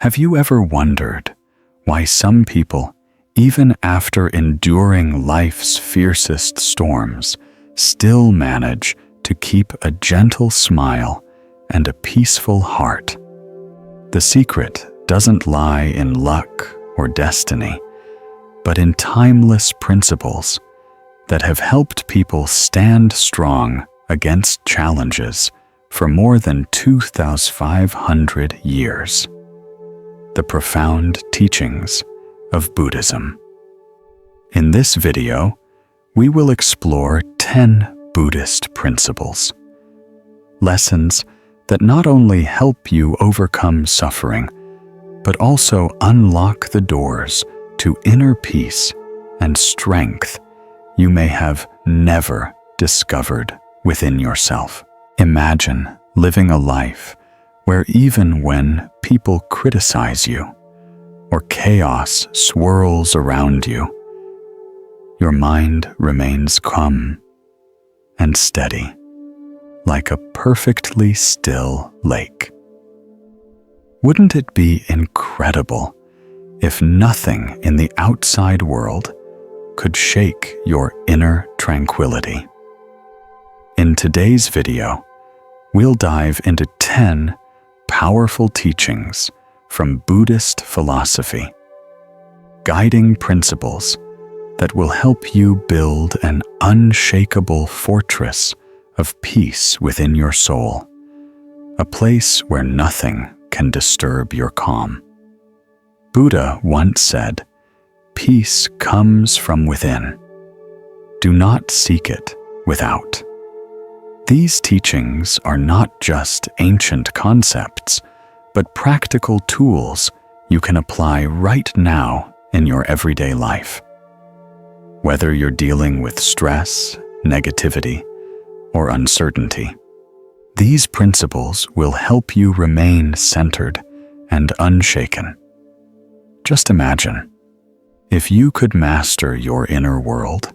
Have you ever wondered why some people, even after enduring life's fiercest storms, still manage to keep a gentle smile and a peaceful heart? The secret doesn't lie in luck or destiny, but in timeless principles that have helped people stand strong against challenges for more than 2,500 years. The profound teachings of Buddhism. In this video, we will explore 10 Buddhist principles, lessons that not only help you overcome suffering, but also unlock the doors to inner peace and strength you may have never discovered within yourself. Imagine living a life where even when people criticize you or chaos swirls around you, your mind remains calm and steady, like a perfectly still lake. Wouldn't it be incredible if nothing in the outside world could shake your inner tranquility? In today's video, we'll dive into 10 powerful teachings from Buddhist philosophy, guiding principles that will help you build an unshakable fortress of peace within your soul, a place where nothing can disturb your calm. Buddha once said, "Peace comes from within. Do not seek it without." These teachings are not just ancient concepts, but practical tools you can apply right now in your everyday life. Whether you're dealing with stress, negativity, or uncertainty, these principles will help you remain centered and unshaken. Just imagine, if you could master your inner world,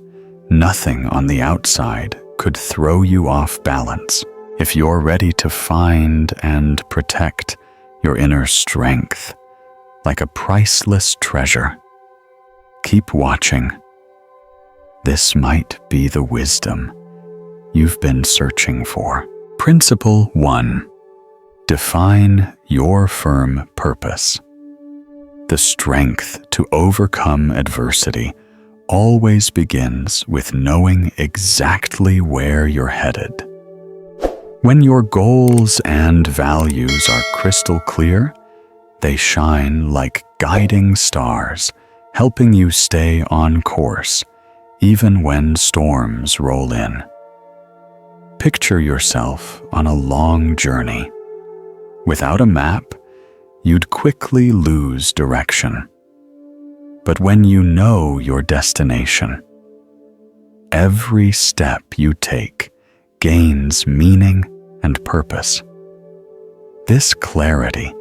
nothing on the outside could throw you off balance. If you're ready to find and protect your inner strength like a priceless treasure, keep watching. This might be the wisdom you've been searching for. Principle 1. Define your firm purpose. The strength to overcome adversity always begins with knowing exactly where you're headed. When your goals and values are crystal clear, they shine like guiding stars, helping you stay on course, even when storms roll in. Picture yourself on a long journey. Without a map, you'd quickly lose direction. But when you know your destination, every step you take gains meaning and purpose. This clarity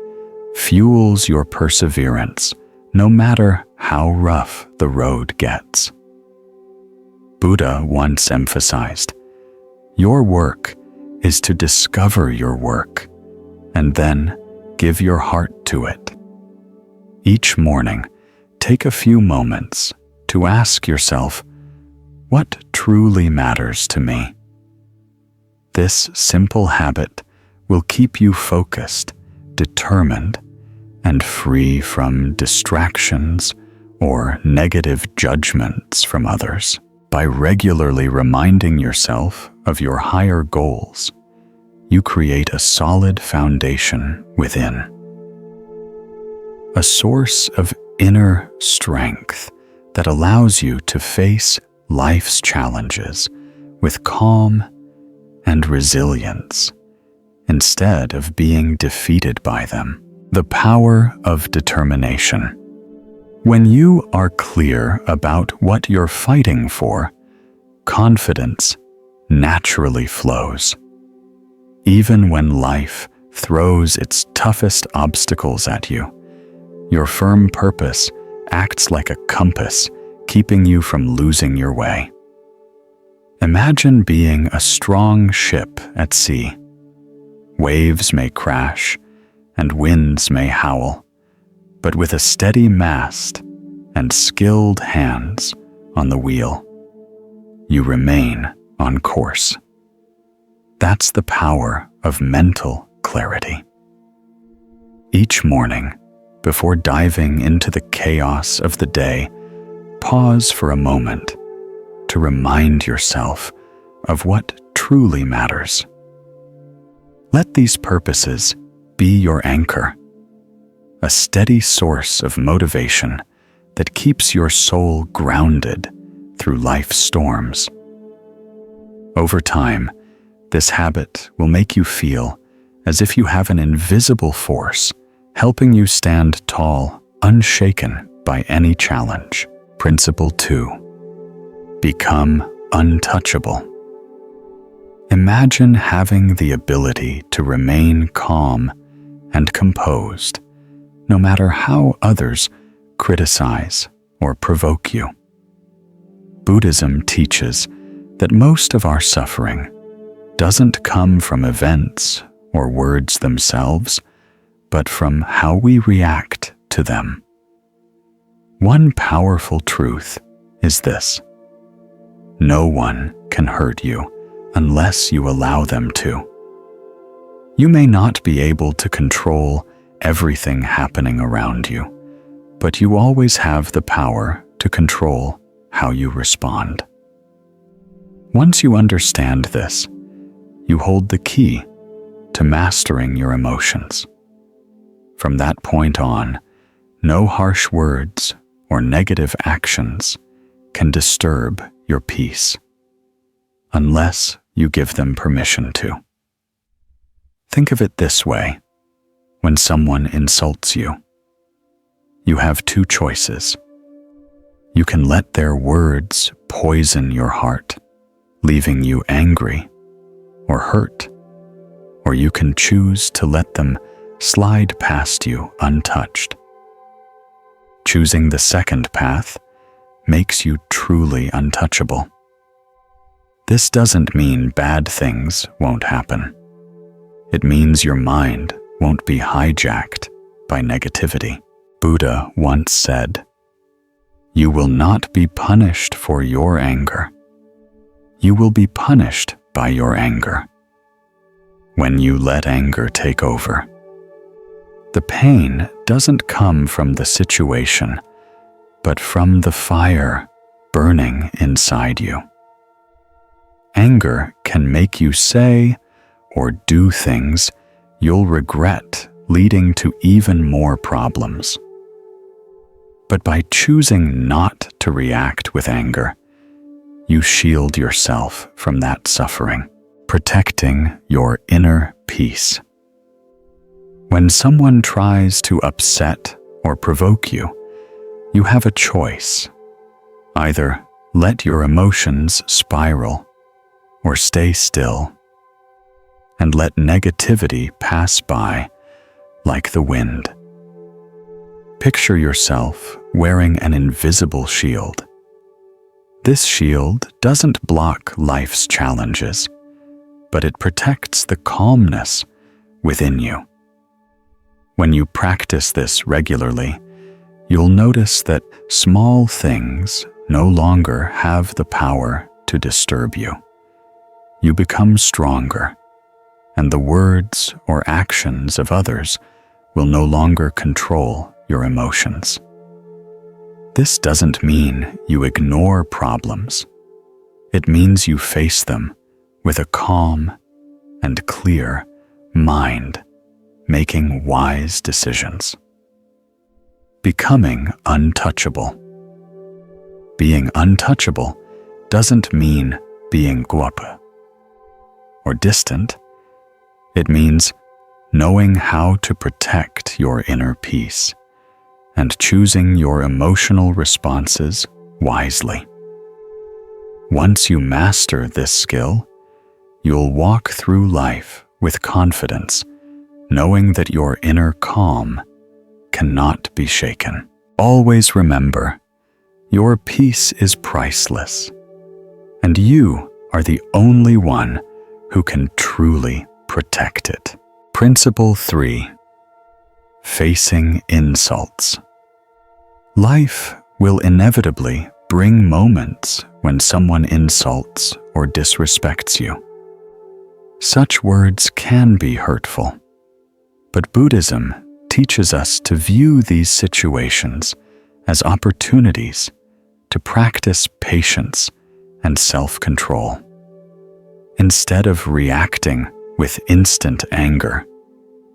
fuels your perseverance, no matter how rough the road gets. Buddha once emphasized, "Your work is to discover your work, and then give your heart to it." Each morning, take a few moments to ask yourself, what truly matters to me? This simple habit will keep you focused, determined, and free from distractions or negative judgments from others. By regularly reminding yourself of your higher goals, you create a solid foundation within. A source of inner strength that allows you to face life's challenges with calm and resilience instead of being defeated by them. The power of determination. When you are clear about what you're fighting for, confidence naturally flows. Even when life throws its toughest obstacles at you, your firm purpose acts like a compass, keeping you from losing your way. Imagine being a strong ship at sea. Waves may crash and winds may howl, but with a steady mast and skilled hands on the wheel, you remain on course. That's the power of mental clarity. Each morning, before diving into the chaos of the day, pause for a moment to remind yourself of what truly matters. Let these purposes be your anchor, a steady source of motivation that keeps your soul grounded through life's storms. Over time, this habit will make you feel as if you have an invisible force helping you stand tall, unshaken by any challenge. Principle 2. Become untouchable. Imagine having the ability to remain calm and composed, no matter how others criticize or provoke you. Buddhism teaches that most of our suffering doesn't come from events or words themselves, but from how we react to them. One powerful truth is this: no one can hurt you unless you allow them to. You may not be able to control everything happening around you, but you always have the power to control how you respond. Once you understand this, you hold the key to mastering your emotions. From that point on, no harsh words or negative actions can disturb your peace, unless you give them permission to. Think of it this way: when someone insults you, you have two choices. You can let their words poison your heart, leaving you angry or hurt, or you can choose to let them slide past you untouched. Choosing the second path makes you truly untouchable. This doesn't mean bad things won't happen. It means your mind won't be hijacked by negativity. Buddha once said, "You will not be punished for your anger. You will be punished by your anger." When you let anger take over, the pain doesn't come from the situation, but from the fire burning inside you. Anger can make you say or do things you'll regret, leading to even more problems. But by choosing not to react with anger, you shield yourself from that suffering, protecting your inner peace. When someone tries to upset or provoke you, you have a choice. Either let your emotions spiral or stay still and let negativity pass by like the wind. Picture yourself wearing an invisible shield. This shield doesn't block life's challenges, but it protects the calmness within you. When you practice this regularly, you'll notice that small things no longer have the power to disturb you. You become stronger, and the words or actions of others will no longer control your emotions. This doesn't mean you ignore problems. It means you face them with a calm and clear mind, making wise decisions. Becoming untouchable. Being untouchable doesn't mean being guapa or distant. It means knowing how to protect your inner peace and choosing your emotional responses wisely. Once you master this skill, you'll walk through life with confidence, knowing that your inner calm cannot be shaken. Always remember, your peace is priceless, and you are the only one who can truly protect it. Principle 3. facing insults. Life will inevitably bring moments when someone insults or disrespects you. Such words can be hurtful, but Buddhism teaches us to view these situations as opportunities to practice patience and self-control. Instead of reacting with instant anger,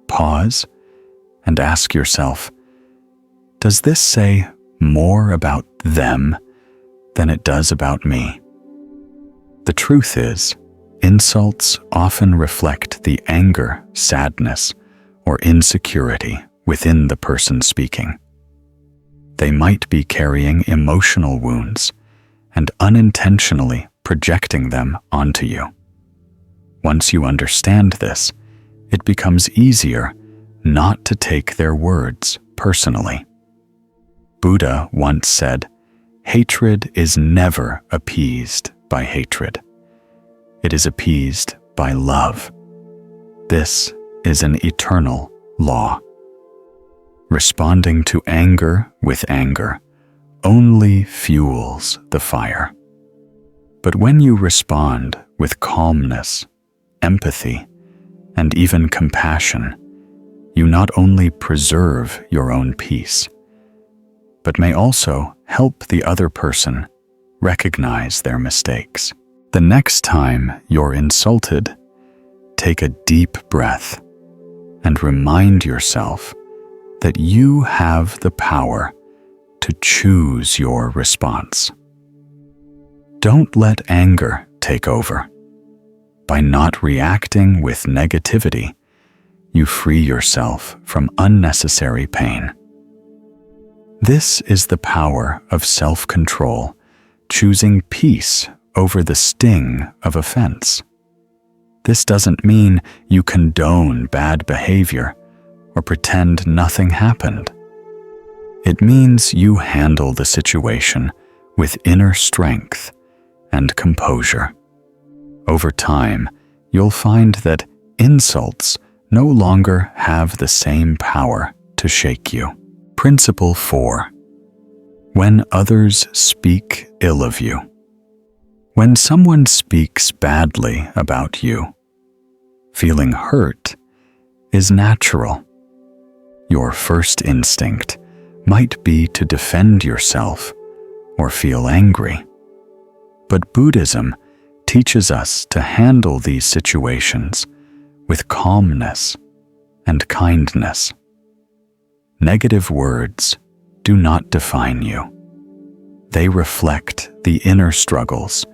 pause and ask yourself, does this say more about them than it does about me? The truth is, insults often reflect the anger, sadness, or insecurity within the person speaking. They might be carrying emotional wounds and unintentionally projecting them onto you. Once you understand this, it becomes easier not to take their words personally. Buddha once said, "Hatred is never appeased by hatred. It is appeased by love. This is an eternal law." Responding to anger with anger only fuels the fire. But when you respond with calmness, empathy, and even compassion, you not only preserve your own peace, but may also help the other person recognize their mistakes. The next time you're insulted, take a deep breath and remind yourself that you have the power to choose your response. Don't let anger take over. By not reacting with negativity, you free yourself from unnecessary pain. This is the power of self-control, choosing peace over the sting of offense. This doesn't mean you condone bad behavior or pretend nothing happened. It means you handle the situation with inner strength and composure. Over time, you'll find that insults no longer have the same power to shake you. Principle 4. When others speak ill of you. When someone speaks badly about you, feeling hurt is natural. Your first instinct might be to defend yourself or feel angry. But Buddhism teaches us to handle these situations with calmness and kindness. Negative words do not define you. They reflect the inner struggles,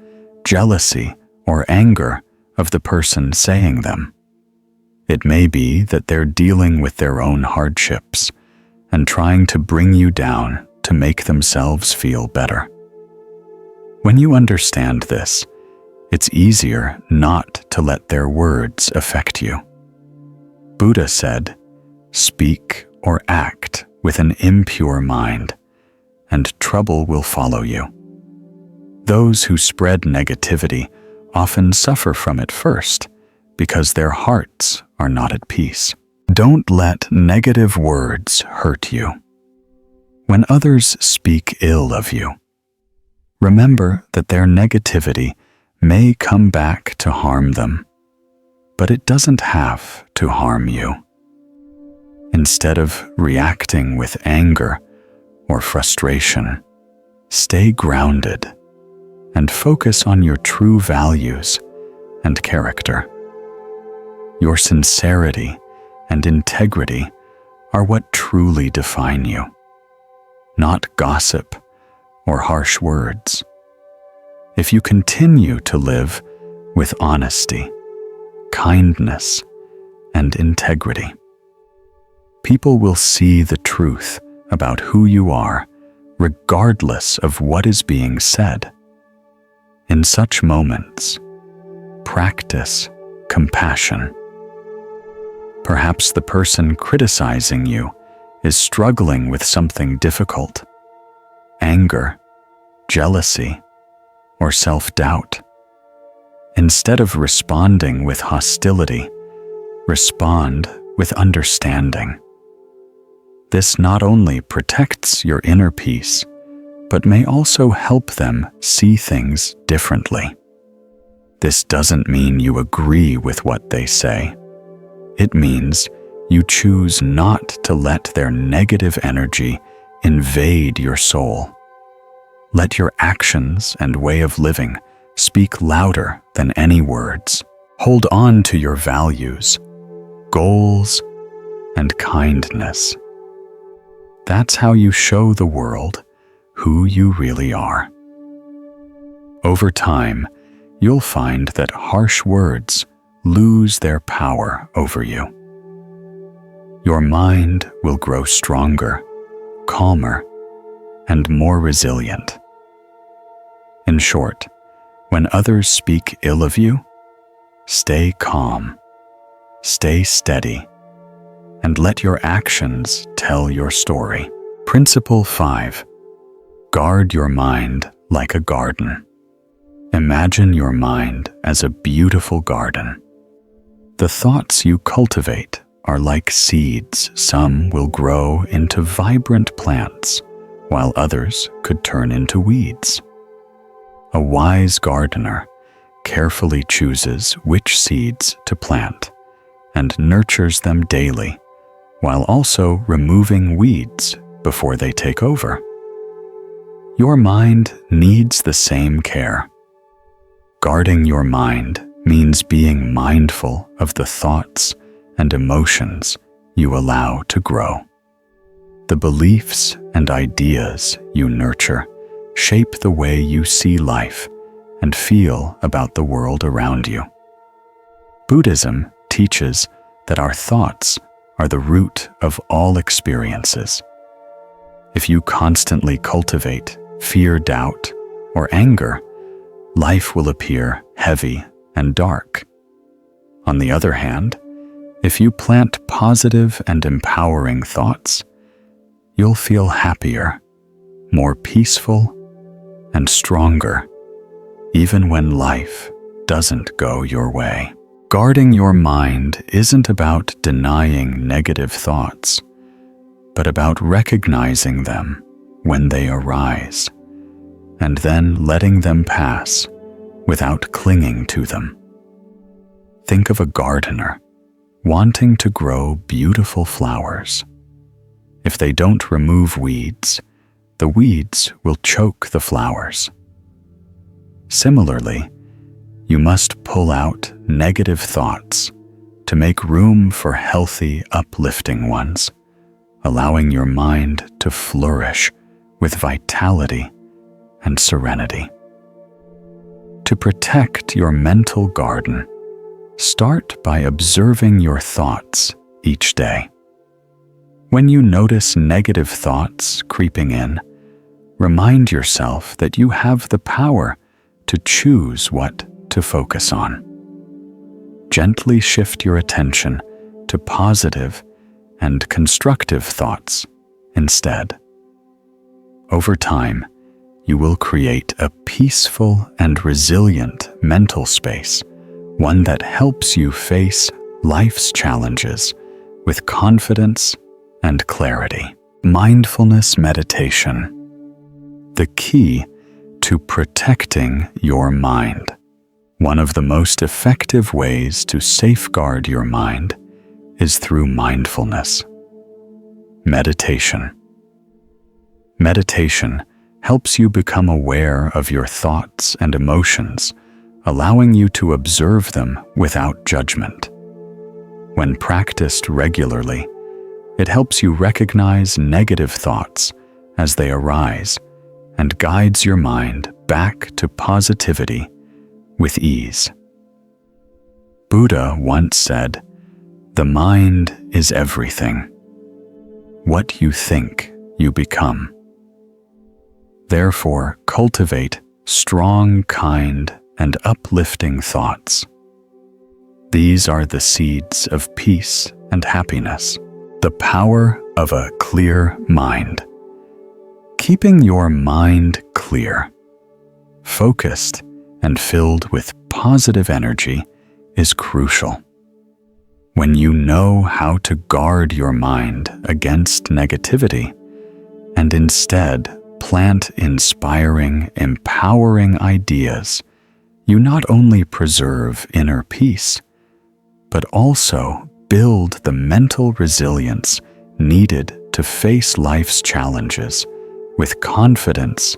jealousy, or anger of the person saying them. It may be that they're dealing with their own hardships and trying to bring you down to make themselves feel better. When you understand this, it's easier not to let their words affect you. Buddha said, "Speak or act with an impure mind, and trouble will follow you." Those who spread negativity often suffer from it first because their hearts are not at peace. Don't let negative words hurt you. When others speak ill of you, remember that their negativity may come back to harm them, but it doesn't have to harm you. Instead of reacting with anger or frustration, stay grounded and focus on your true values and character. Your sincerity and integrity are what truly define you, not gossip or harsh words. If you continue to live with honesty, kindness, and integrity, people will see the truth about who you are, regardless of what is being said. In such moments, practice compassion. Perhaps the person criticizing you is struggling with something difficult: anger, jealousy, or self-doubt. Instead of responding with hostility, respond with understanding. This not only protects your inner peace, but may also help them see things differently. This doesn't mean you agree with what they say. It means you choose not to let their negative energy invade your soul. Let your actions and way of living speak louder than any words. Hold on to your values, goals, and kindness. That's how you show the world who you really are. Over time, you'll find that harsh words lose their power over you. Your mind will grow stronger, calmer, and more resilient. In short, when others speak ill of you, stay calm, stay steady, and let your actions tell your story. Principle 5. Guard your mind like a garden. Imagine your mind as a beautiful garden. The thoughts you cultivate are like seeds. Some will grow into vibrant plants, while others could turn into weeds. A wise gardener carefully chooses which seeds to plant and nurtures them daily, while also removing weeds before they take over. Your mind needs the same care. Guarding your mind means being mindful of the thoughts and emotions you allow to grow. The beliefs and ideas you nurture shape the way you see life and feel about the world around you. Buddhism teaches that our thoughts are the root of all experiences. If you constantly cultivate fear, doubt, or anger, life will appear heavy and dark. On the other hand, if you plant positive and empowering thoughts, you'll feel happier, more peaceful, and stronger, even when life doesn't go your way. Guarding your mind isn't about denying negative thoughts, but about recognizing them when they arise, and then letting them pass without clinging to them. Think of a gardener wanting to grow beautiful flowers. If they don't remove weeds, the weeds will choke the flowers. Similarly, you must pull out negative thoughts to make room for healthy, uplifting ones, allowing your mind to flourish with vitality and serenity. To protect your mental garden, start by observing your thoughts each day. When you notice negative thoughts creeping in, remind yourself that you have the power to choose what to focus on. Gently shift your attention to positive and constructive thoughts instead. Over time, you will create a peaceful and resilient mental space, one that helps you face life's challenges with confidence and clarity. Mindfulness meditation. The key to protecting your mind. One of the most effective ways to safeguard your mind is through mindfulness. Meditation. Meditation helps you become aware of your thoughts and emotions, allowing you to observe them without judgment. When practiced regularly, it helps you recognize negative thoughts as they arise and guides your mind back to positivity with ease. Buddha once said, "The mind is everything. What you think, you become." Therefore, cultivate strong, kind, and uplifting thoughts. These are the seeds of peace and happiness. The power of a clear mind. Keeping your mind clear, focused, and filled with positive energy is crucial. When you know how to guard your mind against negativity and instead plant inspiring, empowering ideas, you not only preserve inner peace, but also build the mental resilience needed to face life's challenges with confidence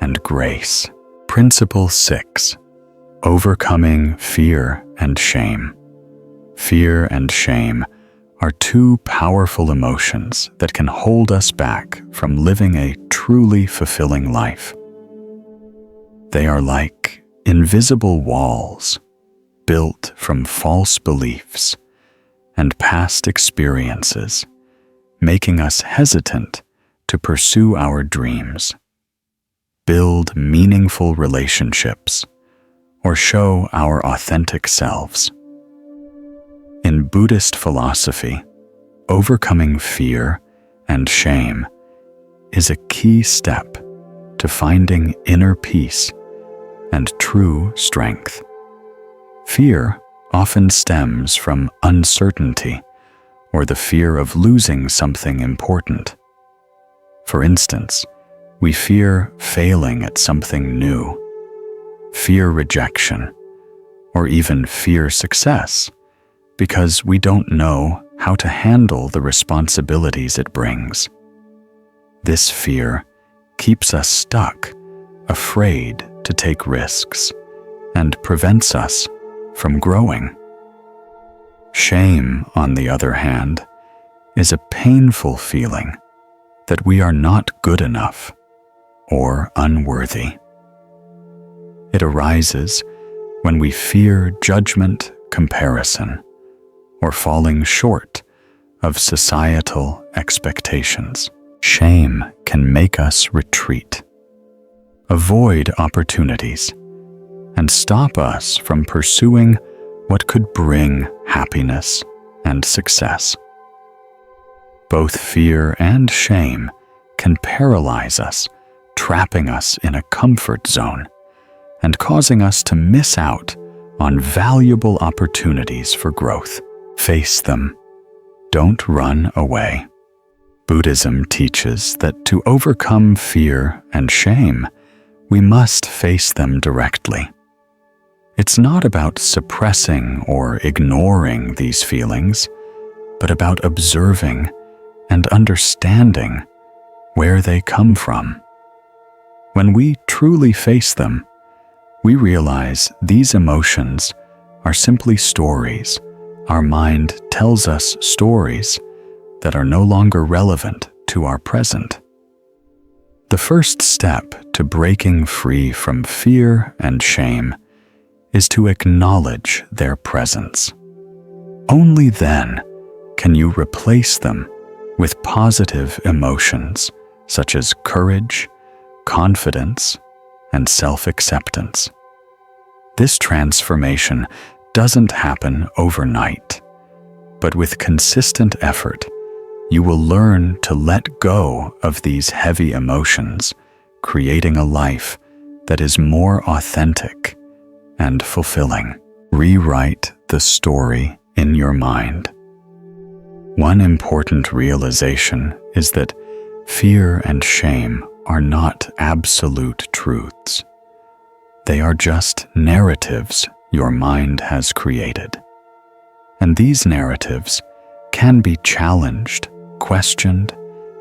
and grace. Principle 6. Overcoming fear and shame. Fear and shame are two powerful emotions that can hold us back from living a truly fulfilling life. They are like invisible walls built from false beliefs and past experiences, making us hesitant to pursue our dreams, build meaningful relationships, or show our authentic selves. In Buddhist philosophy, overcoming fear and shame is a key step to finding inner peace and true strength. Fear often stems from uncertainty or the fear of losing something important. For instance, we fear failing at something new, fear rejection, or even fear success because we don't know how to handle the responsibilities it brings. This fear keeps us stuck, afraid to take risks, and prevents us from growing. Shame, on the other hand, is a painful feeling that we are not good enough or unworthy. It arises when we fear judgment, comparison, or falling short of societal expectations. Shame can make us retreat, avoid opportunities, and stop us from pursuing what could bring happiness and success. Both fear and shame can paralyze us, trapping us in a comfort zone and causing us to miss out on valuable opportunities for growth. Face them. Don't run away. Buddhism teaches that to overcome fear and shame, we must face them directly. It's not about suppressing or ignoring these feelings, but about observing and understanding where they come from. When we truly face them, we realize these emotions are simply stories. Our mind tells us stories that are no longer relevant to our present. The first step to breaking free from fear and shame is to acknowledge their presence. Only then can you replace them with positive emotions such as courage, confidence, and self-acceptance. This transformation doesn't happen overnight, but with consistent effort, you will learn to let go of these heavy emotions, creating a life that is more authentic and fulfilling. Rewrite the story in your mind. One important realization is that fear and shame are not absolute truths. They are just narratives your mind has created. And these narratives can be challenged, questioned,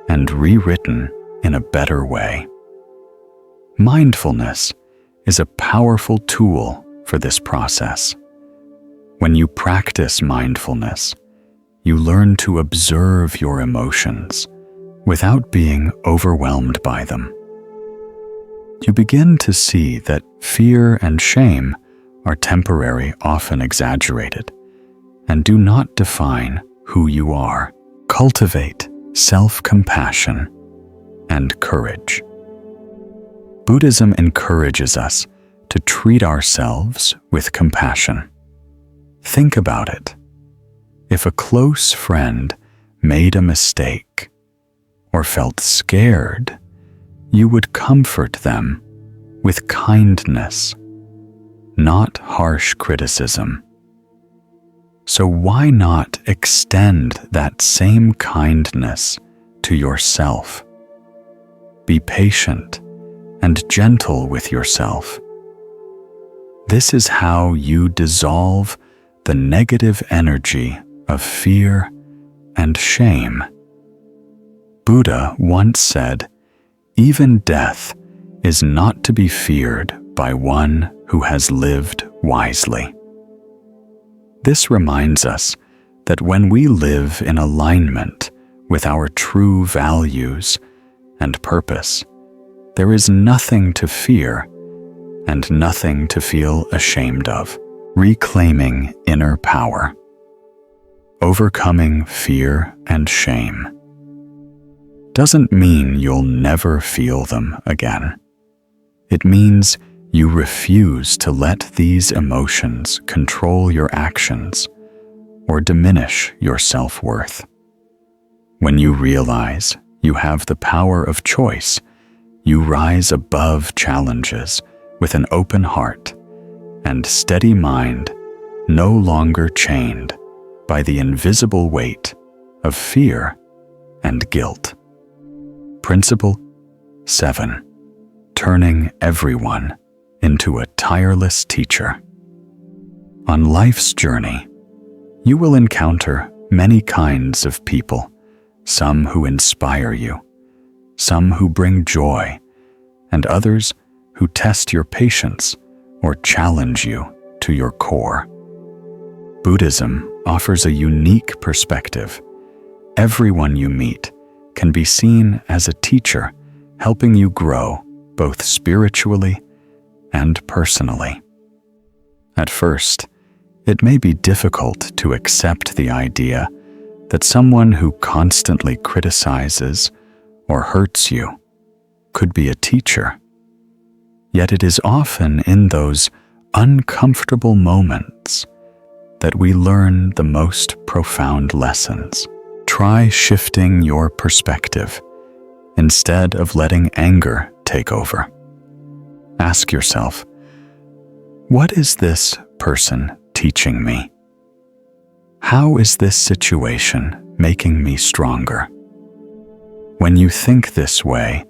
and rewritten in a better way. Mindfulness is a powerful tool for this process. When you practice mindfulness, you learn to observe your emotions without being overwhelmed by them. You begin to see that fear and shame are temporary, often exaggerated, and do not define who you are. Cultivate self-compassion and courage. Buddhism encourages us to treat ourselves with compassion. Think about it. If a close friend made a mistake or felt scared, you would comfort them with kindness, not harsh criticism. So why not extend that same kindness to yourself? Be patient and gentle with yourself. This is how you dissolve the negative energy of fear and shame. Buddha once said, "Even death is not to be feared by one who has lived wisely." This reminds us that when we live in alignment with our true values and purpose, there is nothing to fear and nothing to feel ashamed of. Reclaiming inner power. Overcoming fear and shame doesn't mean you'll never feel them again. It means you refuse to let these emotions control your actions or diminish your self-worth. When you realize you have the power of choice, you rise above challenges with an open heart and steady mind, no longer chained by the invisible weight of fear and guilt. Principle 7. Turning everyone into a tireless teacher. On life's journey, you will encounter many kinds of people, some who inspire you, some who bring joy, and others who test your patience or challenge you to your core. Buddhism offers a unique perspective. Everyone you meet can be seen as a teacher, helping you grow both spiritually and personally. At first, it may be difficult to accept the idea that someone who constantly criticizes or hurts you could be a teacher. Yet it is often in those uncomfortable moments that we learn the most profound lessons. Try shifting your perspective instead of letting anger take over. Ask yourself, what is this person teaching me? How is this situation making me stronger? When you think this way,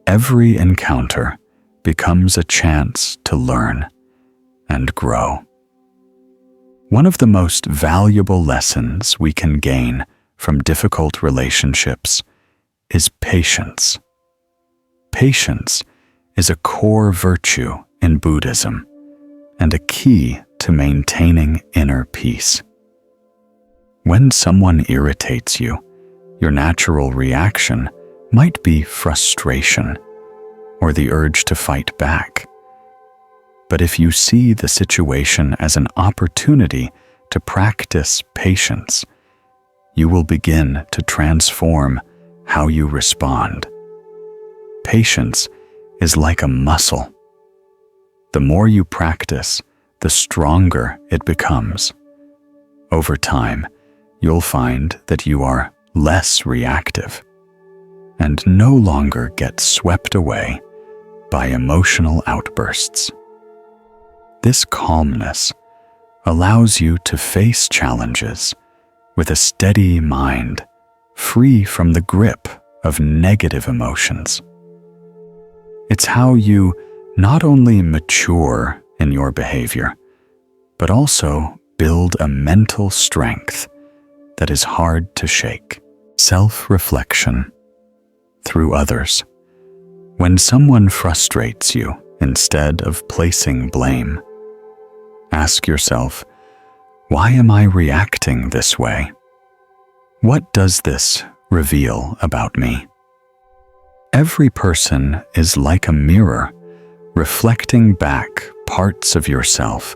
every encounter becomes a chance to learn and grow. One of the most valuable lessons we can gain from difficult relationships is patience. Patience is a core virtue in Buddhism and a key to maintaining inner peace. When someone irritates you, your natural reaction might be frustration or the urge to fight back. But if you see the situation as an opportunity to practice patience, you will begin to transform how you respond. Patience is like a muscle. The more you practice, the stronger it becomes. Over time, you'll find that you are less reactive and no longer get swept away by emotional outbursts. This calmness allows you to face challenges with a steady mind, free from the grip of negative emotions. It's how you not only mature in your behavior, but also build a mental strength that is hard to shake. Self-reflection through others. When someone frustrates you, instead of placing blame, ask yourself, why am I reacting this way? What does this reveal about me? Every person is like a mirror, reflecting back parts of yourself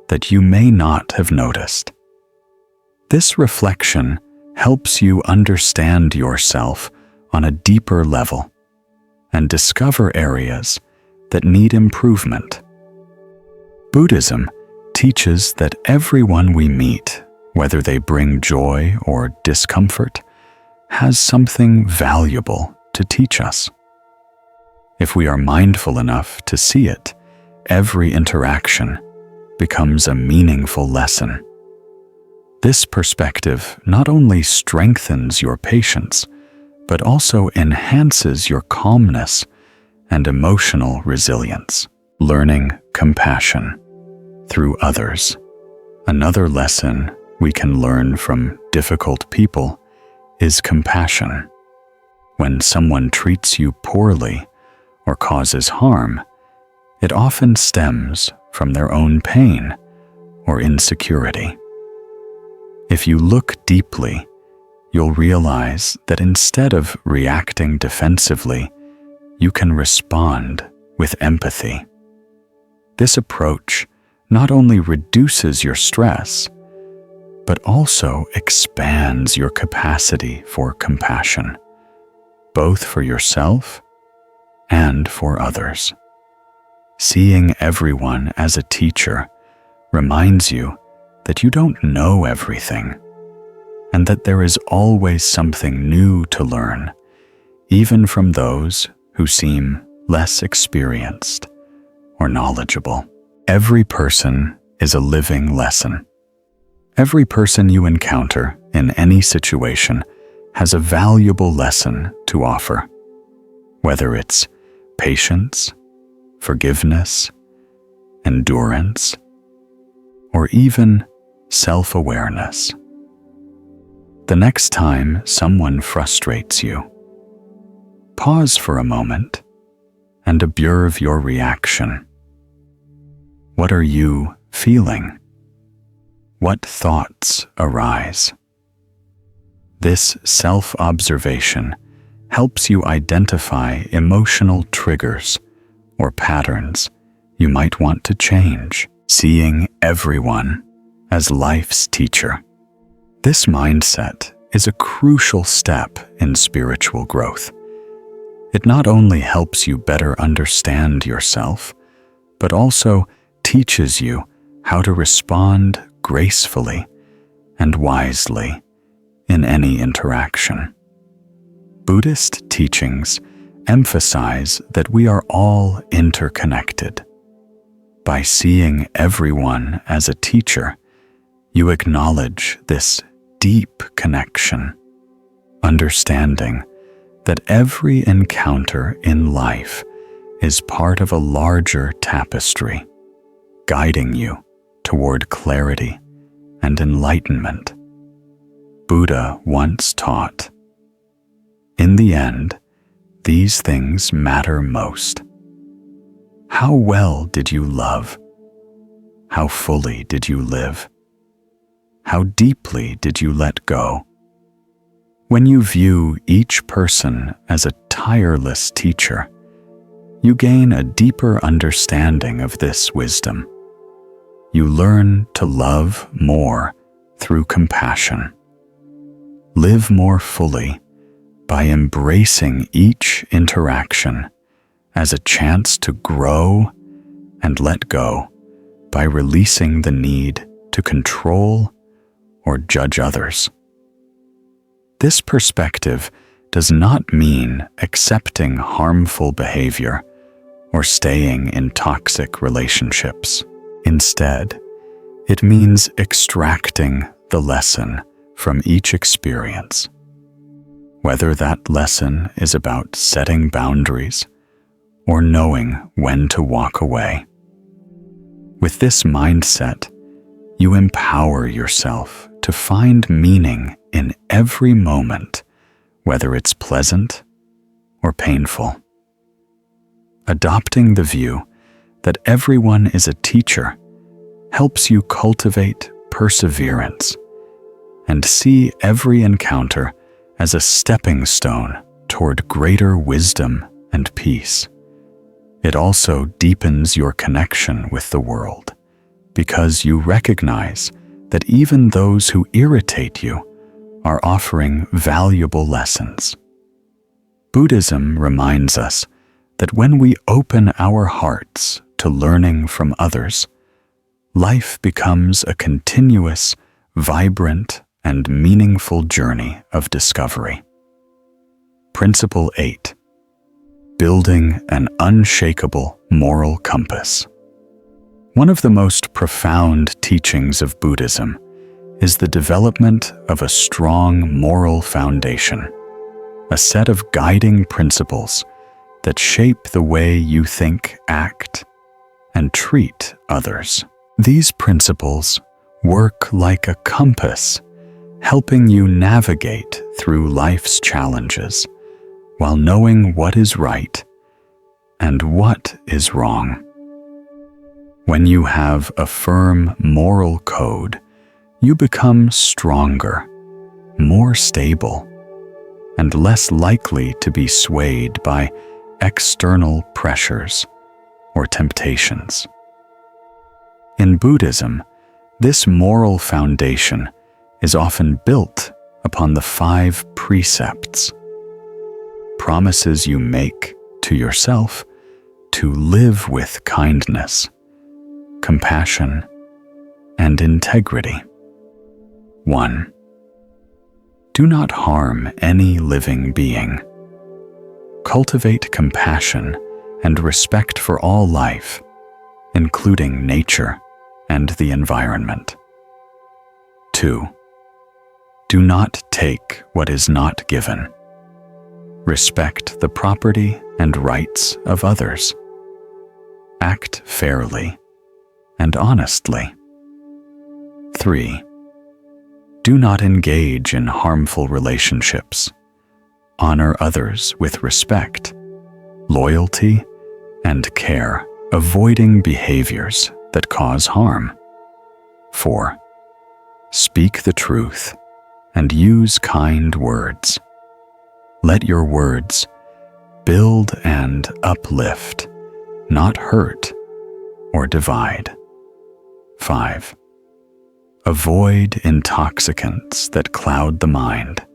that you may not have noticed. This reflection helps you understand yourself on a deeper level and discover areas that need improvement. Buddhism teaches that everyone we meet, whether they bring joy or discomfort, has something valuable to teach us. If we are mindful enough to see it, every interaction becomes a meaningful lesson. This perspective not only strengthens your patience, but also enhances your calmness and emotional resilience. Learning compassion through others. Another lesson we can learn from difficult people is compassion. When someone treats you poorly or causes harm, it often stems from their own pain or insecurity. If you look deeply, you'll realize that instead of reacting defensively, you can respond with empathy. This approach not only reduces your stress, but also expands your capacity for compassion, both for yourself and for others. Seeing everyone as a teacher reminds you that you don't know everything, and that there is always something new to learn, even from those who seem less experienced or knowledgeable. Every person is a living lesson. Every person you encounter in any situation has a valuable lesson to offer, whether it's patience, forgiveness, endurance, or even self-awareness. The next time someone frustrates you, pause for a moment and observe your reaction. What are you feeling? What thoughts arise? This self-observation helps you identify emotional triggers or patterns you might want to change. Seeing everyone as life's teacher. This mindset is a crucial step in spiritual growth. It not only helps you better understand yourself, but also teaches you how to respond gracefully and wisely in any interaction. Buddhist teachings emphasize that we are all interconnected. By seeing everyone as a teacher, you acknowledge this deep connection, understanding that every encounter in life is part of a larger tapestry, guiding you toward clarity and enlightenment. Buddha once taught, "In the end, these things matter most. How well did you love? How fully did you live? How deeply did you let go?" When you view each person as a tireless teacher, you gain a deeper understanding of this wisdom. You learn to love more through compassion. Live more fully by embracing each interaction as a chance to grow and let go by releasing the need to control or judge others. This perspective does not mean accepting harmful behavior or staying in toxic relationships. Instead, it means extracting the lesson from each experience, whether that lesson is about setting boundaries or knowing when to walk away. With this mindset, you empower yourself to find meaning in every moment, whether it's pleasant or painful. Adopting the view that everyone is a teacher helps you cultivate perseverance and see every encounter as a stepping stone toward greater wisdom and peace. It also deepens your connection with the world because you recognize that even those who irritate you are offering valuable lessons. Buddhism reminds us that when we open our hearts to learning from others, life becomes a continuous, vibrant, and meaningful journey of discovery. Principle 8. Building an unshakable moral compass. One of the most profound teachings of Buddhism is the development of a strong moral foundation, a set of guiding principles that shape the way you think, act, and treat others. These principles work like a compass, helping you navigate through life's challenges while knowing what is right and what is wrong. When you have a firm moral code, you become stronger, more stable, and less likely to be swayed by external pressures or temptations. In Buddhism, this moral foundation is often built upon the 5 precepts, promises you make to yourself to live with kindness, compassion, and integrity. 1. Do not harm any living being. Cultivate compassion and respect for all life, including nature and the environment. 2. Do not take what is not given. Respect the property and rights of others. Act fairly and honestly. 3. Do not engage in harmful relationships. Honor others with respect, loyalty, and care, avoiding behaviors that cause harm. 4. Speak the truth and use kind words. Let your words build and uplift, not hurt or divide. 5. Avoid intoxicants that cloud the mind.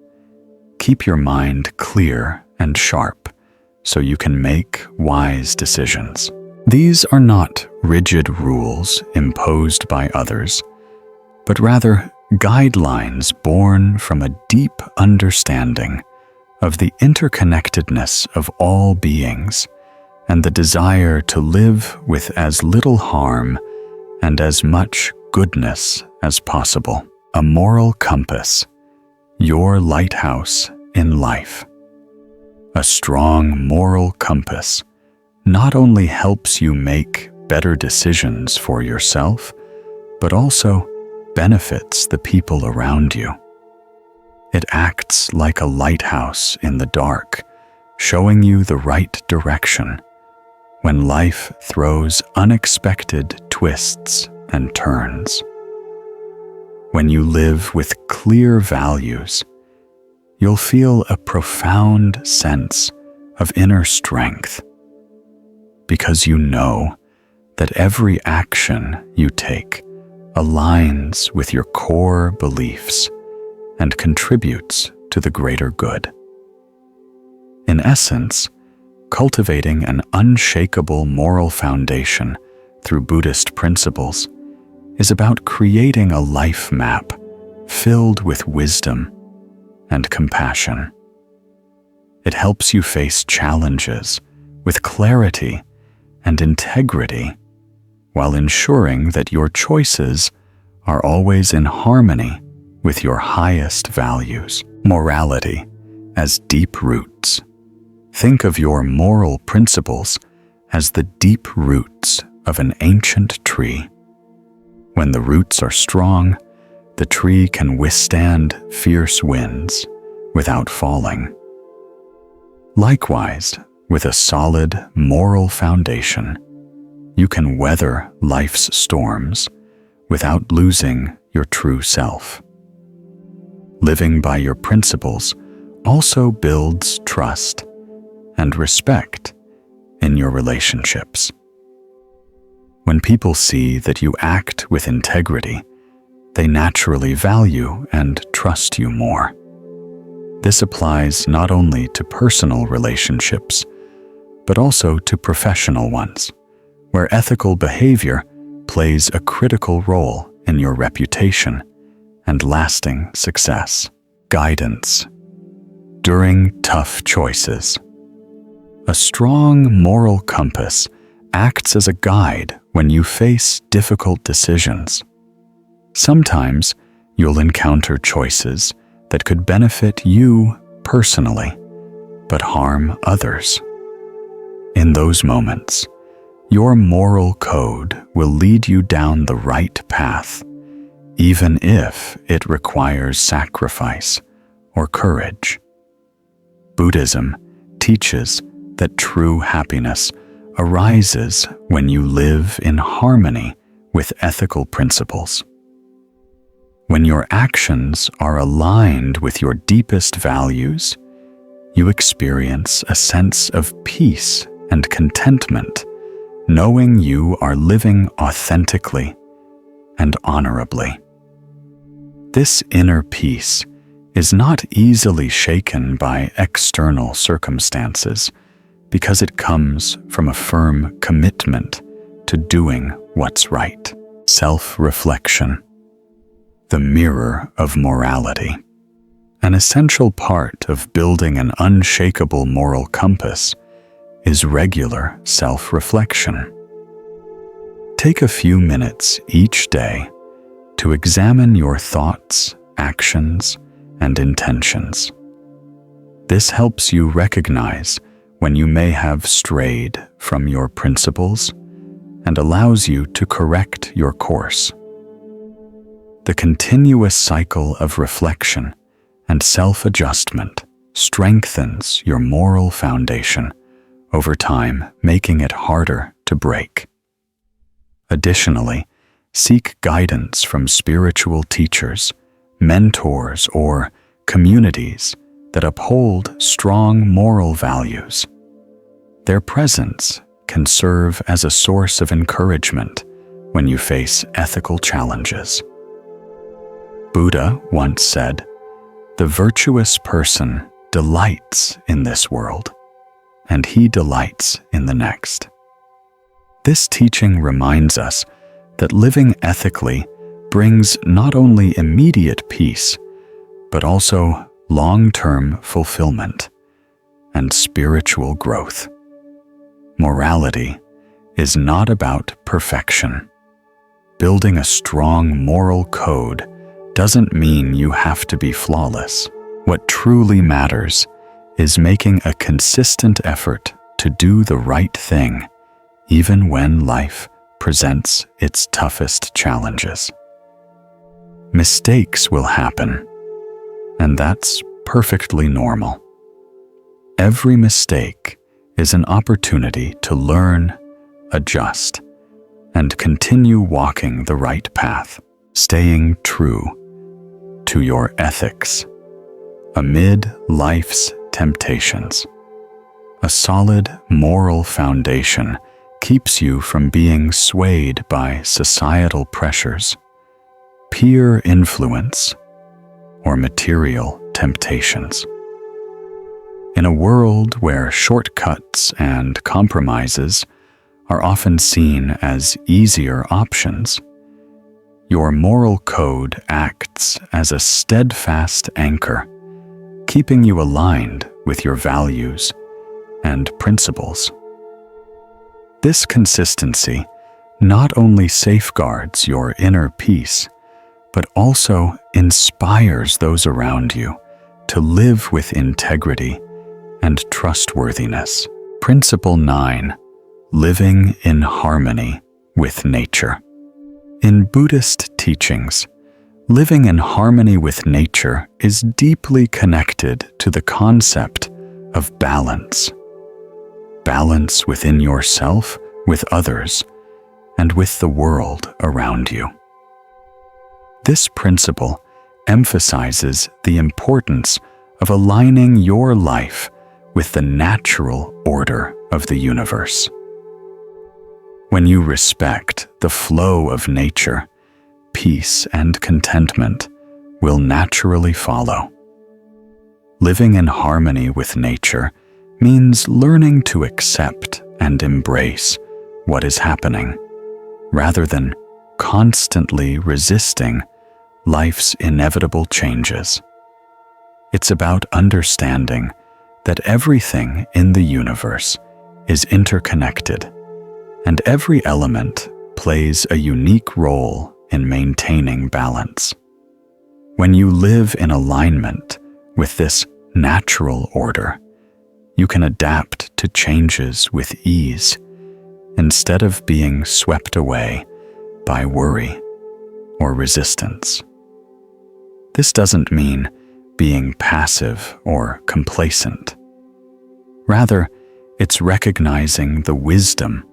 Keep your mind clear and sharp so you can make wise decisions. These are not rigid rules imposed by others, but rather guidelines born from a deep understanding of the interconnectedness of all beings and the desire to live with as little harm and as much goodness as possible. A moral compass, your lighthouse in life. A strong moral compass not only helps you make better decisions for yourself, but also benefits the people around you. It acts like a lighthouse in the dark, showing you the right direction when life throws unexpected twists and turns. When you live with clear values, you'll feel a profound sense of inner strength, because you know that every action you take aligns with your core beliefs and contributes to the greater good. In essence, cultivating an unshakable moral foundation through Buddhist principles is about creating a life map filled with wisdom and compassion. It helps you face challenges with clarity and integrity, while ensuring that your choices are always in harmony with your highest values. Morality as deep roots. Think of your moral principles as the deep roots of an ancient tree. When the roots are strong, the tree can withstand fierce winds without falling. Likewise, with a solid moral foundation, you can weather life's storms without losing your true self. Living by your principles also builds trust and respect in your relationships. When people see that you act with integrity, they naturally value and trust you more. This applies not only to personal relationships, but also to professional ones, where ethical behavior plays a critical role in your reputation and lasting success. Guidance during tough choices. A strong moral compass acts as a guide when you face difficult decisions. Sometimes you'll encounter choices that could benefit you personally, but harm others. In those moments, your moral code will lead you down the right path, even if it requires sacrifice or courage. Buddhism teaches that true happiness arises when you live in harmony with ethical principles. When your actions are aligned with your deepest values, you experience a sense of peace and contentment, knowing you are living authentically and honorably. This inner peace is not easily shaken by external circumstances because it comes from a firm commitment to doing what's right. Self-reflection, the mirror of morality. An essential part of building an unshakable moral compass is regular self-reflection. Take a few minutes each day to examine your thoughts, actions, and intentions. This helps you recognize when you may have strayed from your principles and allows you to correct your course. The continuous cycle of reflection and self-adjustment strengthens your moral foundation over time, making it harder to break. Additionally, seek guidance from spiritual teachers, mentors, or communities that uphold strong moral values. Their presence can serve as a source of encouragement when you face ethical challenges. Buddha once said, "The virtuous person delights in this world, and he delights in the next." This teaching reminds us that living ethically brings not only immediate peace, but also long-term fulfillment and spiritual growth. Morality is not about perfection. Building a strong moral code doesn't mean you have to be flawless. What truly matters is making a consistent effort to do the right thing, even when life presents its toughest challenges. Mistakes will happen, and that's perfectly normal. Every mistake is an opportunity to learn, adjust, and continue walking the right path, staying true to your ethics amid life's temptations. A solid moral foundation keeps you from being swayed by societal pressures, peer influence, or material temptations. In a world where shortcuts and compromises are often seen as easier options, your moral code acts as a steadfast anchor, keeping you aligned with your values and principles. This consistency not only safeguards your inner peace, but also inspires those around you to live with integrity and trustworthiness. Principle 9. Living in harmony with nature. In Buddhist teachings, living in harmony with nature is deeply connected to the concept of balance. Balance within yourself, with others, and with the world around you. This principle emphasizes the importance of aligning your life with the natural order of the universe. When you respect the flow of nature, peace and contentment will naturally follow. Living in harmony with nature means learning to accept and embrace what is happening, rather than constantly resisting life's inevitable changes. It's about understanding that everything in the universe is interconnected, and every element plays a unique role in maintaining balance. When you live in alignment with this natural order, you can adapt to changes with ease instead of being swept away by worry or resistance. This doesn't mean being passive or complacent. Rather, it's recognizing the wisdom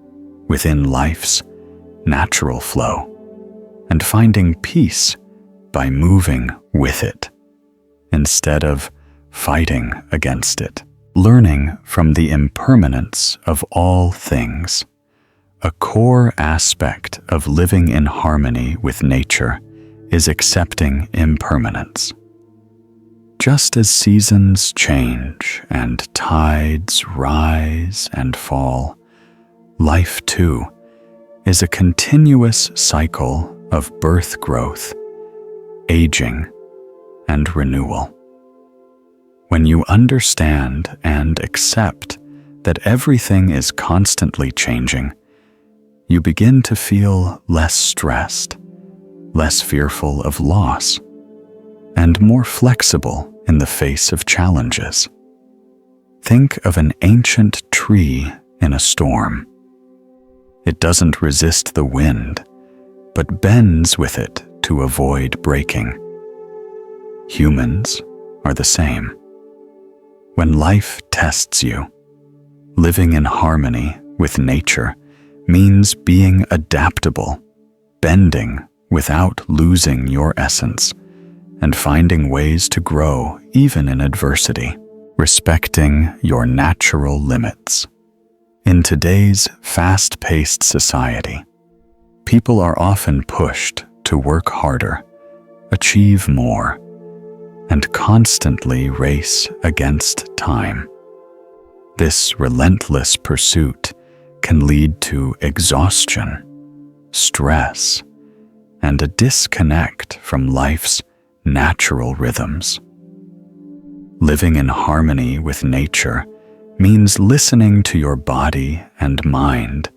within life's natural flow and finding peace by moving with it instead of fighting against it. Learning from the impermanence of all things. A core aspect of living in harmony with nature is accepting impermanence. Just as seasons change and tides rise and fall, life too is a continuous cycle of birth growth, aging, and renewal. When you understand and accept that everything is constantly changing, you begin to feel less stressed, less fearful of loss, and more flexible in the face of challenges. Think of an ancient tree in a storm. It doesn't resist the wind, but bends with it to avoid breaking. Humans are the same. When life tests you, living in harmony with nature means being adaptable, bending without losing your essence, and finding ways to grow even in adversity, respecting your natural limits. In today's fast-paced society, people are often pushed to work harder, achieve more, and constantly race against time. This relentless pursuit can lead to exhaustion, stress, and a disconnect from life's natural rhythms. Living in harmony with nature means listening to your body and mind,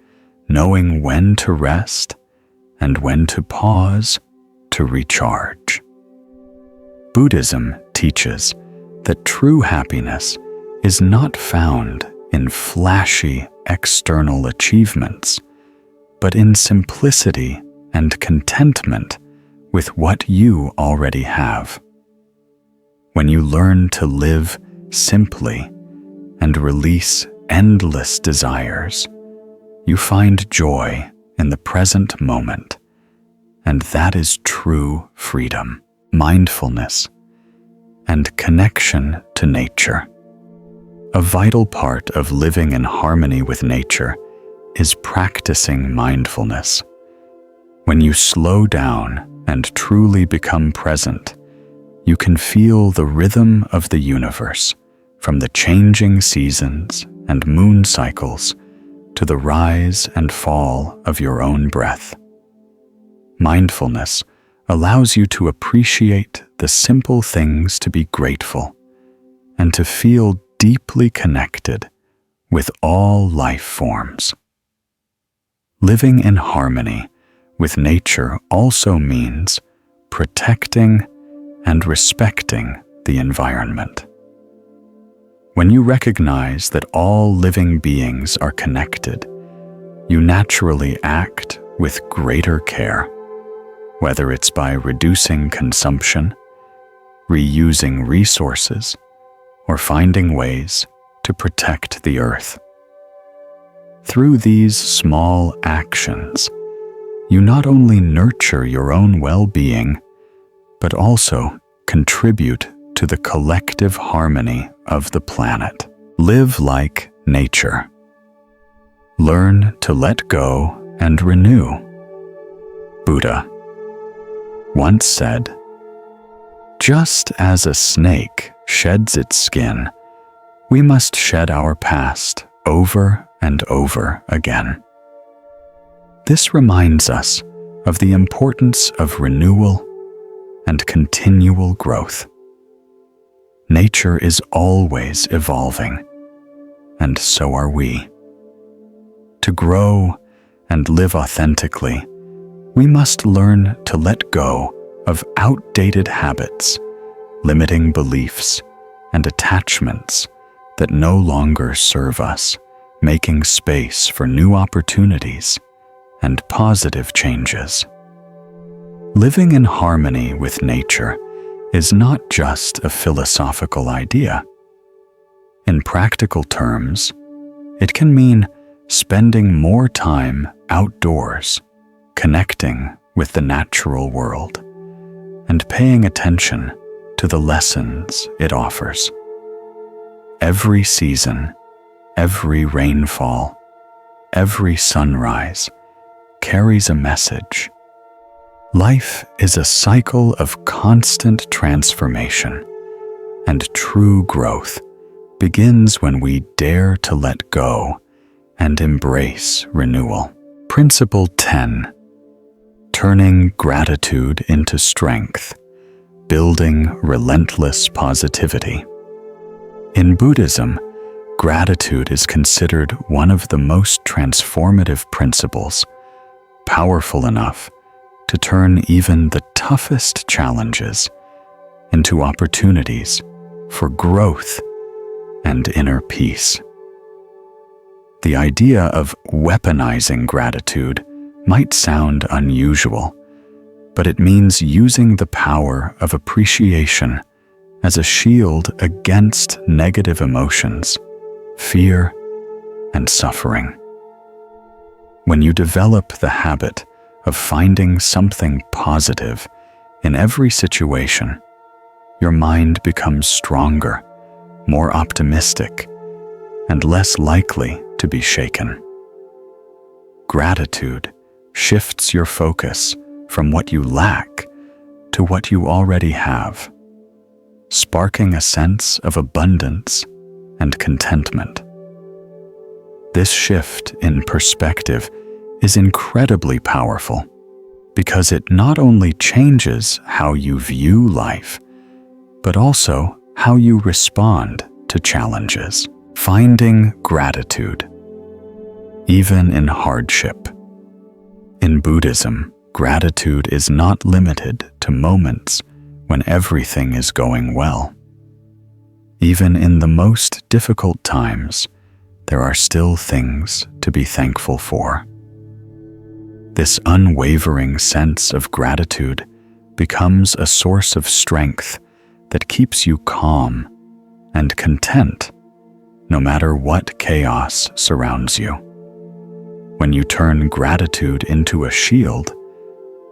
knowing when to rest and when to pause to recharge. Buddhism teaches that true happiness is not found in flashy external achievements, but in simplicity and contentment with what you already have. When you learn to live simply and release endless desires, you find joy in the present moment, and that is true freedom, mindfulness, and connection to nature. A vital part of living in harmony with nature is practicing mindfulness. When you slow down and truly become present, you can feel the rhythm of the universe, from the changing seasons and moon cycles to the rise and fall of your own breath. Mindfulness allows you to appreciate the simple things to be grateful and to feel deeply connected with all life forms. Living in harmony with nature also means protecting and respecting the environment. When you recognize that all living beings are connected, you naturally act with greater care, whether it's by reducing consumption, reusing resources, or finding ways to protect the earth. Through these small actions, you not only nurture your own well-being, but also contribute to the collective harmony of the planet. Live like nature. Learn to let go and renew. Buddha once said, "Just as a snake sheds its skin, we must shed our past over and over again." This reminds us of the importance of renewal and continual growth. Nature is always evolving, and so are we. To grow and live authentically, we must learn to let go of outdated habits, limiting beliefs, and attachments that no longer serve us, making space for new opportunities and positive changes. Living in harmony with nature is not just a philosophical idea. In practical terms, it can mean spending more time outdoors, connecting with the natural world, and paying attention to the lessons it offers. Every season, every rainfall, every sunrise carries a message. Life is a cycle of constant transformation, and true growth begins when we dare to let go and embrace renewal. Principle 10. Turning gratitude into strength, building relentless positivity. In Buddhism, gratitude is considered one of the most transformative principles, powerful enough to turn even the toughest challenges into opportunities for growth and inner peace. The idea of weaponizing gratitude might sound unusual, but it means using the power of appreciation as a shield against negative emotions, fear, and suffering. When you develop the habit of finding something positive in every situation, your mind becomes stronger, more optimistic, and less likely to be shaken. Gratitude shifts your focus from what you lack to what you already have, sparking a sense of abundance and contentment. This shift in perspective is incredibly powerful because it not only changes how you view life, but also how you respond to challenges. Finding gratitude, even in hardship. In Buddhism, gratitude is not limited to moments when everything is going well. Even in the most difficult times, there are still things to be thankful for. This unwavering sense of gratitude becomes a source of strength that keeps you calm and content no matter what chaos surrounds you. When you turn gratitude into a shield,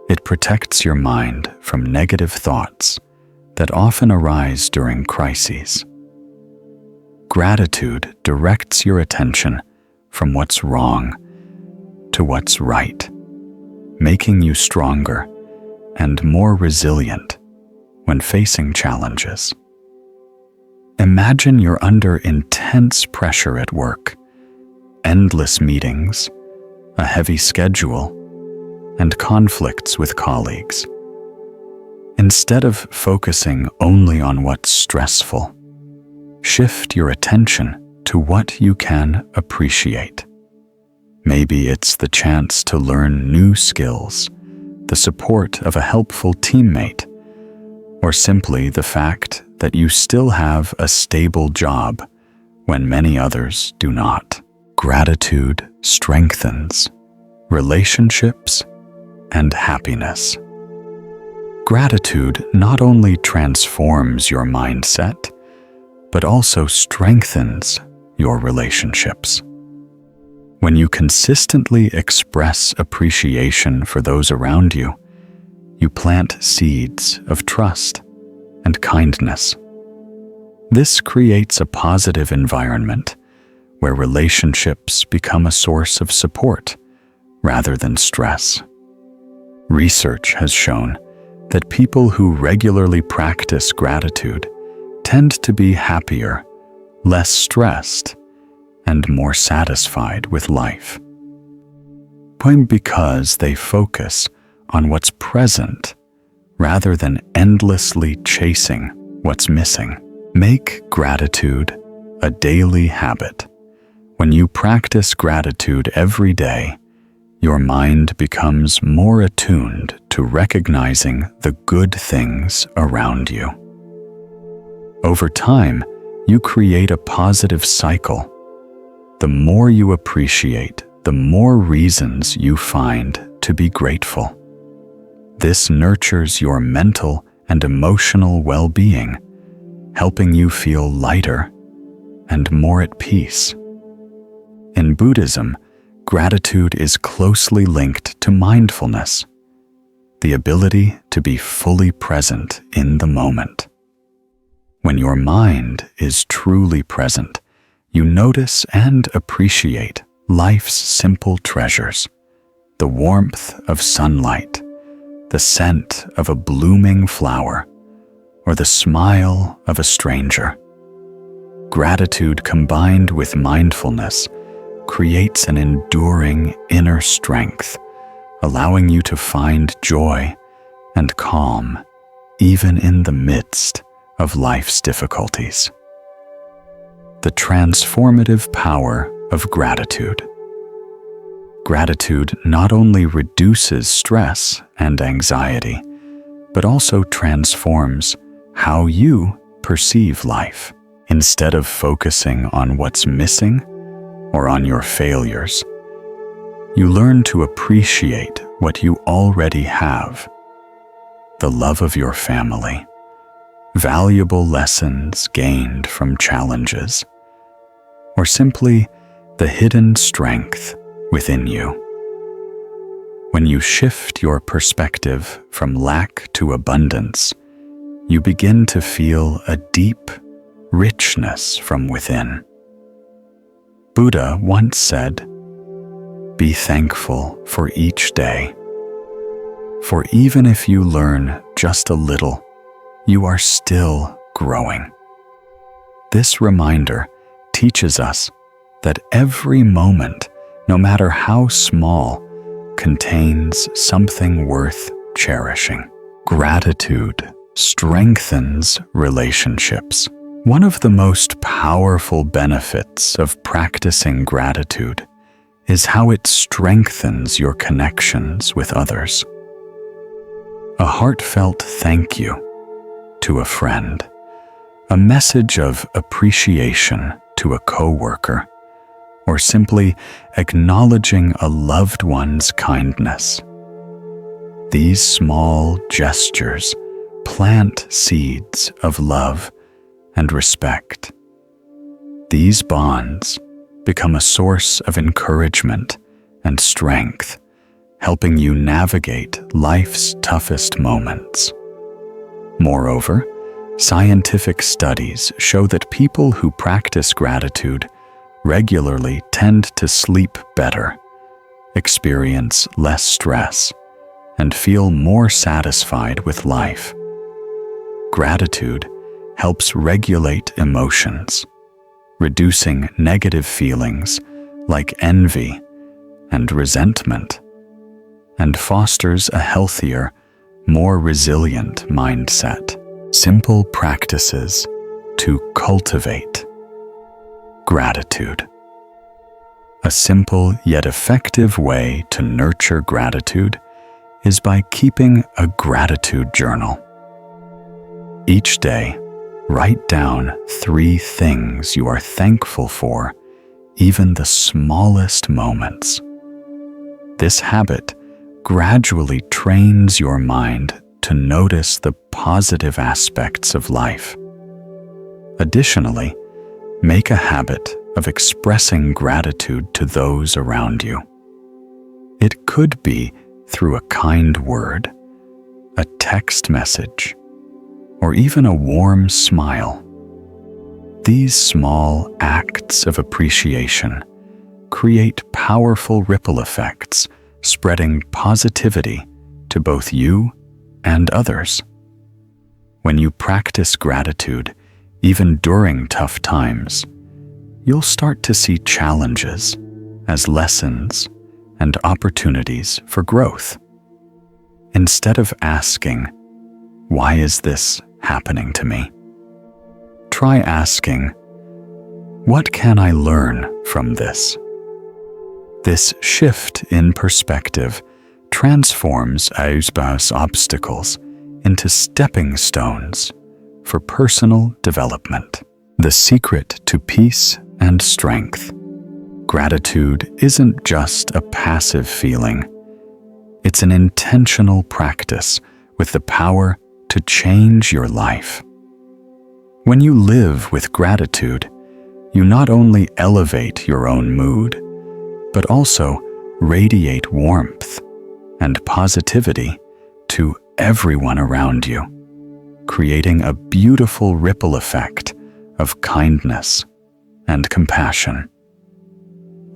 it protects your mind from negative thoughts that often arise during crises. Gratitude directs your attention from what's wrong to what's right, making you stronger and more resilient when facing challenges. Imagine you're under intense pressure at work, endless meetings, a heavy schedule, and conflicts with colleagues. Instead of focusing only on what's stressful, shift your attention to what you can appreciate. Maybe it's the chance to learn new skills, the support of a helpful teammate, or simply the fact that you still have a stable job when many others do not. Gratitude strengthens relationships and happiness. Gratitude not only transforms your mindset, but also strengthens your relationships. When you consistently express appreciation for those around you, you plant seeds of trust and kindness. This creates a positive environment where relationships become a source of support rather than stress. Research has shown that people who regularly practice gratitude tend to be happier, less stressed, and more satisfied with life. Because they focus on what's present rather than endlessly chasing what's missing. Make gratitude a daily habit. When you practice gratitude every day, your mind becomes more attuned to recognizing the good things around you. Over time, you create a positive cycle. The more you appreciate, the more reasons you find to be grateful. This nurtures your mental and emotional well-being, helping you feel lighter and more at peace. In Buddhism, gratitude is closely linked to mindfulness, the ability to be fully present in the moment. When your mind is truly present, you notice and appreciate life's simple treasures, the warmth of sunlight, the scent of a blooming flower, or the smile of a stranger. Gratitude combined with mindfulness creates an enduring inner strength, allowing you to find joy and calm even in the midst of life's difficulties. The transformative power of gratitude. Gratitude not only reduces stress and anxiety, but also transforms how you perceive life. Instead of focusing on what's missing or on your failures, you learn to appreciate what you already have: the love of your family, valuable lessons gained from challenges, or simply the hidden strength within you. When you shift your perspective from lack to abundance, you begin to feel a deep richness from within. Buddha once said, "Be thankful for each day, for even if you learn just a little, you are still growing." This reminder teaches us that every moment, no matter how small, contains something worth cherishing. Gratitude strengthens relationships. One of the most powerful benefits of practicing gratitude is how it strengthens your connections with others. A heartfelt thank you to a friend, a message of appreciation to a coworker, or simply acknowledging a loved one's kindness. These small gestures plant seeds of love and respect. These bonds become a source of encouragement and strength, helping you navigate life's toughest moments. Moreover, scientific studies show that people who practice gratitude regularly tend to sleep better, experience less stress, and feel more satisfied with life. Gratitude helps regulate emotions, reducing negative feelings like envy and resentment, and fosters a healthier, more resilient mindset. Simple practices to cultivate gratitude. A simple yet effective way to nurture gratitude is by keeping a gratitude journal. Each day, write down 3 things you are thankful for, even the smallest moments. This habit gradually trains your mind to notice the positive aspects of life. Additionally, make a habit of expressing gratitude to those around you. It could be through a kind word, a text message, or even a warm smile. These small acts of appreciation create powerful ripple effects, spreading positivity to both you and others. When you practice gratitude, even during tough times, you'll start to see challenges as lessons and opportunities for growth. Instead of asking, "Why is this happening to me?" try asking, "What can I learn from this?" This shift in perspective transforms Ausbau's obstacles into stepping stones for personal development. The secret to peace and strength. Gratitude isn't just a passive feeling. It's an intentional practice with the power to change your life. When you live with gratitude, you not only elevate your own mood, but also radiate warmth and positivity to everyone around you, creating a beautiful ripple effect of kindness and compassion.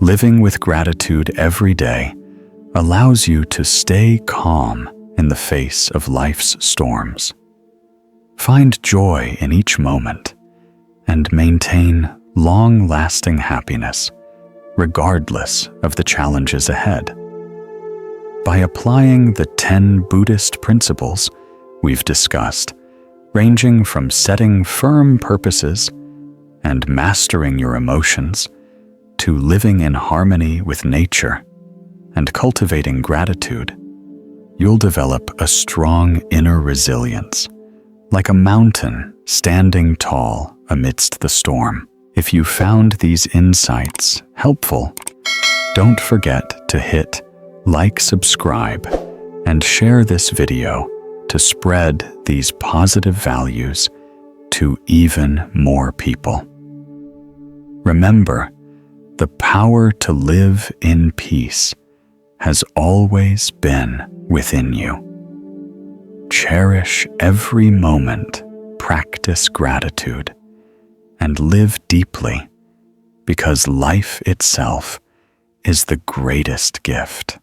Living with gratitude every day allows you to stay calm in the face of life's storms. Find joy in each moment and maintain long-lasting happiness, regardless of the challenges ahead. By applying the 10 Buddhist principles we've discussed, ranging from setting firm purposes and mastering your emotions to living in harmony with nature and cultivating gratitude, you'll develop a strong inner resilience, like a mountain standing tall amidst the storm. If you found these insights helpful, don't forget to hit like, subscribe, and share this video to spread these positive values to even more people. Remember, the power to live in peace has always been within you. Cherish every moment, practice gratitude, and live deeply, because life itself is the greatest gift.